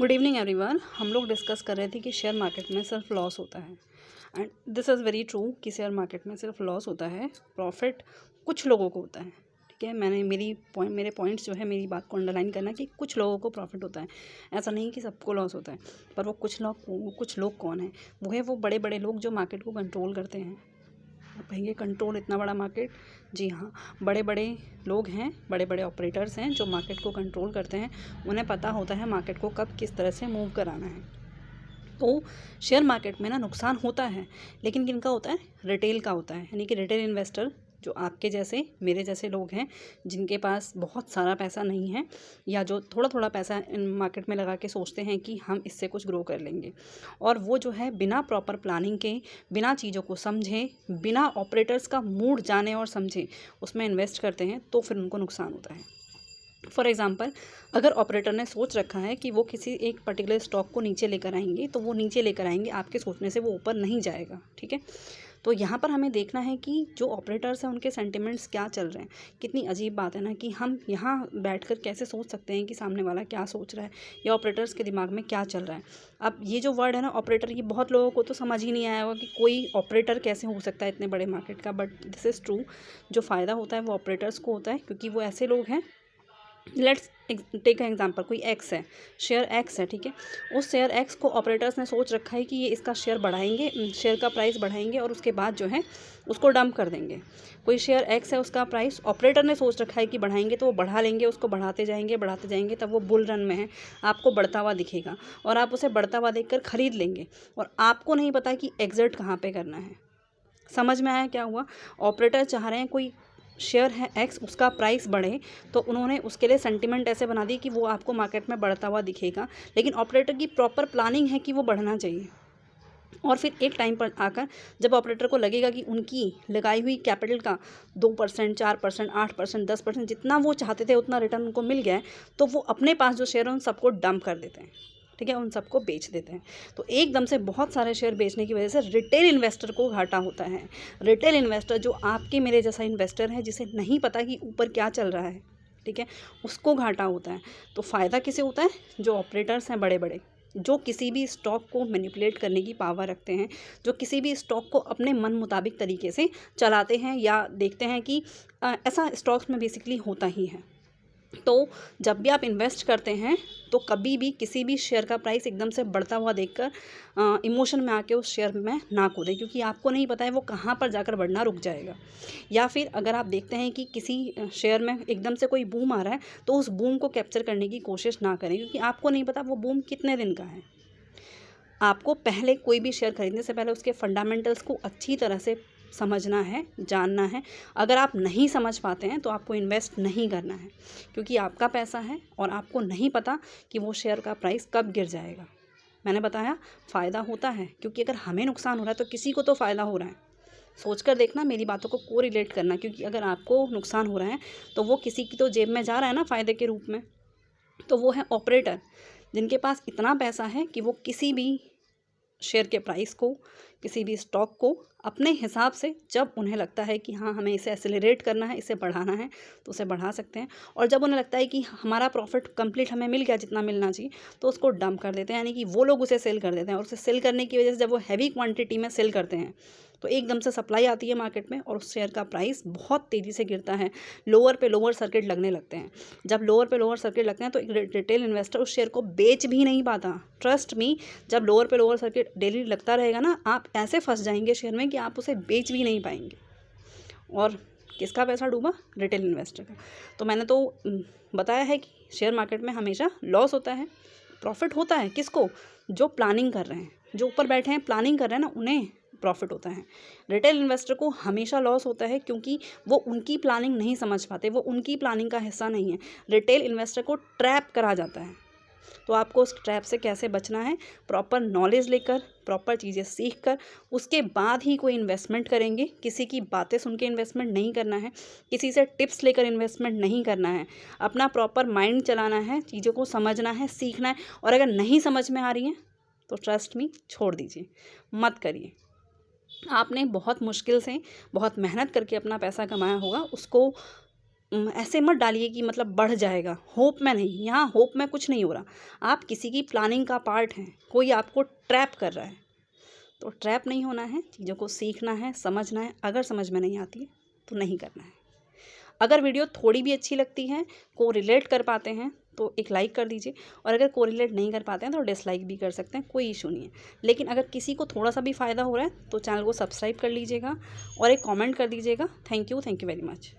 Good evening everyone. हम लोग discuss कर रहे थे कि शेयर मार्केट में सिर्फ लॉस होता है and this is very true कि शेयर मार्केट में सिर्फ लॉस होता है, प्रॉफिट कुछ लोगों को होता है। ठीक है, मैंने मेरे पॉइंट्स जो है मेरी बात को अंडरलाइन करना कि कुछ लोगों को प्रॉफिट होता है, ऐसा नहीं कि सबको लॉस होता है। पर वो कुछ लोग कौन है? वो बड़े बड़े लोग जो मार्केट को कंट्रोल करते हैं। आप कहेंगे कंट्रोल इतना बड़ा मार्केट? जी हाँ, बड़े बड़े लोग हैं, बड़े बड़े ऑपरेटर्स हैं जो मार्केट को कंट्रोल करते हैं। उन्हें पता होता है मार्केट को कब किस तरह से मूव कराना है। तो शेयर मार्केट में ना नुकसान होता है, लेकिन किनका होता है? रिटेल का होता है, यानी कि रिटेल इन्वेस्टर जो आपके जैसे मेरे जैसे लोग हैं जिनके पास बहुत सारा पैसा नहीं है, या जो थोड़ा थोड़ा पैसा इन मार्केट में लगा के सोचते हैं कि हम इससे कुछ ग्रो कर लेंगे, और वो जो है बिना प्रॉपर प्लानिंग के, बिना चीज़ों को समझे, बिना ऑपरेटर्स का मूड जाने और समझे उसमें इन्वेस्ट करते हैं, तो फिर उनको नुकसान होता है। फॉर एग्ज़ाम्पल, अगर ऑपरेटर ने सोच रखा है कि वो किसी एक पर्टिकुलर स्टॉक को नीचे लेकर आएंगे, तो वो नीचे लेकर आएंगे, आपके सोचने से वो ऊपर नहीं जाएगा। ठीक है, तो यहाँ पर हमें देखना है कि जो ऑपरेटर्स हैं उनके सेंटिमेंट्स क्या चल रहे हैं। कितनी अजीब बात है ना कि हम यहाँ बैठकर कैसे सोच सकते हैं कि सामने वाला क्या सोच रहा है या ऑपरेटर्स के दिमाग में क्या चल रहा है। अब ये जो वर्ड है ना ऑपरेटर, ये बहुत लोगों को तो समझ ही नहीं आया होगा कि कोई ऑपरेटर कैसे हो सकता है इतने बड़े मार्केट का, बट दिस इज़ ट्रू। जो फ़ायदा होता है वो ऑपरेटर्स को होता है, क्योंकि वो ऐसे लोग हैं। लेट्स टेक एग्जांपल, कोई एक्स है, शेयर एक्स है। ठीक है, उस शेयर एक्स को ऑपरेटर्स ने सोच रखा है कि ये इसका शेयर बढ़ाएंगे, शेयर का प्राइस बढ़ाएंगे और उसके बाद जो है उसको डंप कर देंगे। कोई शेयर एक्स है, उसका प्राइस ऑपरेटर ने सोच रखा है कि बढ़ाएंगे, तो वो बढ़ा लेंगे, उसको बढ़ाते जाएंगे, तब वो बुल रन में है, आपको बढ़ता हुआ दिखेगा और आप उसे बढ़ता हुआ देखकर खरीद लेंगे, और आपको नहीं पता कि एग्जिट कहाँ पे करना है। समझ में आया क्या हुआ? ऑपरेटर चाह रहे हैं कोई शेयर है एक्स, उसका प्राइस बढ़े, तो उन्होंने उसके लिए सेंटिमेंट ऐसे बना दी कि वो आपको मार्केट में बढ़ता हुआ दिखेगा, लेकिन ऑपरेटर की प्रॉपर प्लानिंग है कि वो बढ़ना चाहिए। और फिर एक टाइम पर आकर जब ऑपरेटर को लगेगा कि उनकी लगाई हुई कैपिटल का 2%, 4%, 8%, 10% जितना वो चाहते थे उतना रिटर्न उनको मिल गया है, तो वो अपने पास जो शेयर है उन सबको डंप कर देते हैं। ठीक है, उन सबको बेच देते हैं। तो एकदम से बहुत सारे शेयर बेचने की वजह से रिटेल इन्वेस्टर को घाटा होता है। रिटेल इन्वेस्टर जो आपके मेरे जैसा इन्वेस्टर है, जिसे नहीं पता कि ऊपर क्या चल रहा है, ठीक है, उसको घाटा होता है। तो फ़ायदा किसे होता है? जो ऑपरेटर्स हैं बड़े बड़े, जो किसी भी स्टॉक को मैनिपुलेट करने की पावर रखते हैं, जो किसी भी स्टॉक को अपने मन मुताबिक तरीके से चलाते हैं, या देखते हैं कि ऐसा स्टॉक्स में बेसिकली होता ही है। तो जब भी आप इन्वेस्ट करते हैं, तो कभी भी किसी भी शेयर का प्राइस एकदम से बढ़ता हुआ देखकर इमोशन में आके उस शेयर में ना कूदें, क्योंकि आपको नहीं पता है वो कहाँ पर जाकर बढ़ना रुक जाएगा। या फिर अगर आप देखते हैं कि किसी शेयर में एकदम से कोई बूम आ रहा है, तो उस बूम को कैप्चर करने की कोशिश ना करें, क्योंकि आपको नहीं पता वो बूम कितने दिन का है। आपको पहले कोई भी शेयर खरीदने से पहले उसके फंडामेंटल्स को अच्छी तरह से समझना है, जानना है। अगर आप नहीं समझ पाते हैं तो आपको इन्वेस्ट नहीं करना है, क्योंकि आपका पैसा है और आपको नहीं पता कि वो शेयर का प्राइस कब गिर जाएगा। मैंने बताया फ़ायदा होता है, क्योंकि अगर हमें नुकसान हो रहा है तो किसी को तो फ़ायदा हो रहा है। सोचकर देखना, मेरी बातों को कोरिलेट करना, क्योंकि अगर आपको नुकसान हो रहा है तो वो किसी की तो जेब में जा रहा है ना फ़ायदे के रूप में। तो वो है ऑपरेटर, जिनके पास इतना पैसा है कि वो किसी भी शेयर के प्राइस को, किसी भी स्टॉक को अपने हिसाब से, जब उन्हें लगता है कि हाँ हमें इसे एक्सेलरेट करना है, इसे बढ़ाना है, तो उसे बढ़ा सकते हैं। और जब उन्हें लगता है कि हमारा प्रॉफिट कंप्लीट हमें मिल गया जितना मिलना चाहिए, तो उसको डंप कर देते हैं, यानी कि वो लोग उसे सेल कर देते हैं। और उसे सेल करने की वजह से जब वो हैवी क्वांटिटी में सेल करते हैं, तो एकदम से सप्लाई आती है मार्केट में और उस शेयर का प्राइस बहुत तेज़ी से गिरता है। लोअर पे लोअर सर्किट लगने लगते हैं। जब लोअर पे लोअर सर्किट लगते हैं तो एक रिटेल इन्वेस्टर उस शेयर को बेच भी नहीं पाता। ट्रस्ट मी, जब लोअर पे लोअर सर्किट डेली लगता रहेगा ना, आप ऐसे फंस जाएंगे शेयर में कि आप उसे बेच भी नहीं पाएंगे। और किसका पैसा डूबा? रिटेल इन्वेस्टर का। तो मैंने तो बताया है कि शेयर मार्केट में हमेशा लॉस होता है, प्रॉफिट होता है किसको? जो प्लानिंग कर रहे हैं, जो ऊपर बैठे हैं प्लानिंग कर रहे हैं ना, उन्हें प्रॉफिट होता है। रिटेल इन्वेस्टर को हमेशा लॉस होता है, क्योंकि वो उनकी प्लानिंग नहीं समझ पाते, वो उनकी प्लानिंग का हिस्सा नहीं है। रिटेल इन्वेस्टर को ट्रैप करा जाता है। तो आपको उस ट्रैप से कैसे बचना है? प्रॉपर नॉलेज लेकर, प्रॉपर चीज़ें सीख कर, उसके बाद ही कोई इन्वेस्टमेंट करेंगे। किसी की बातें सुन के इन्वेस्टमेंट नहीं करना है, किसी से टिप्स लेकर इन्वेस्टमेंट नहीं करना है। अपना प्रॉपर माइंड चलाना है, चीज़ों को समझना है, सीखना है। और अगर नहीं समझ में आ रही हैं तो ट्रस्ट मी, छोड़ दीजिए, मत करिए। आपने बहुत मुश्किल से, बहुत मेहनत करके अपना पैसा कमाया होगा, उसको ऐसे मत डालिए कि मतलब बढ़ जाएगा, होप में नहीं, यहाँ होप में कुछ नहीं हो रहा। आप किसी की प्लानिंग का पार्ट हैं, कोई आपको ट्रैप कर रहा है, तो ट्रैप नहीं होना है, चीज़ों को सीखना है, समझना है। अगर समझ में नहीं आती है तो नहीं करना है। अगर वीडियो थोड़ी भी अच्छी लगती है, को रिलेट कर पाते हैं तो एक लाइक कर दीजिए, और अगर को रिलेट नहीं कर पाते हैं तो डिसलाइक भी कर सकते हैं, कोई इशू नहीं है। लेकिन अगर किसी को थोड़ा सा भी फ़ायदा हो रहा है तो चैनल को सब्सक्राइब कर लीजिएगा और एक कमेंट कर दीजिएगा। Thank you very much.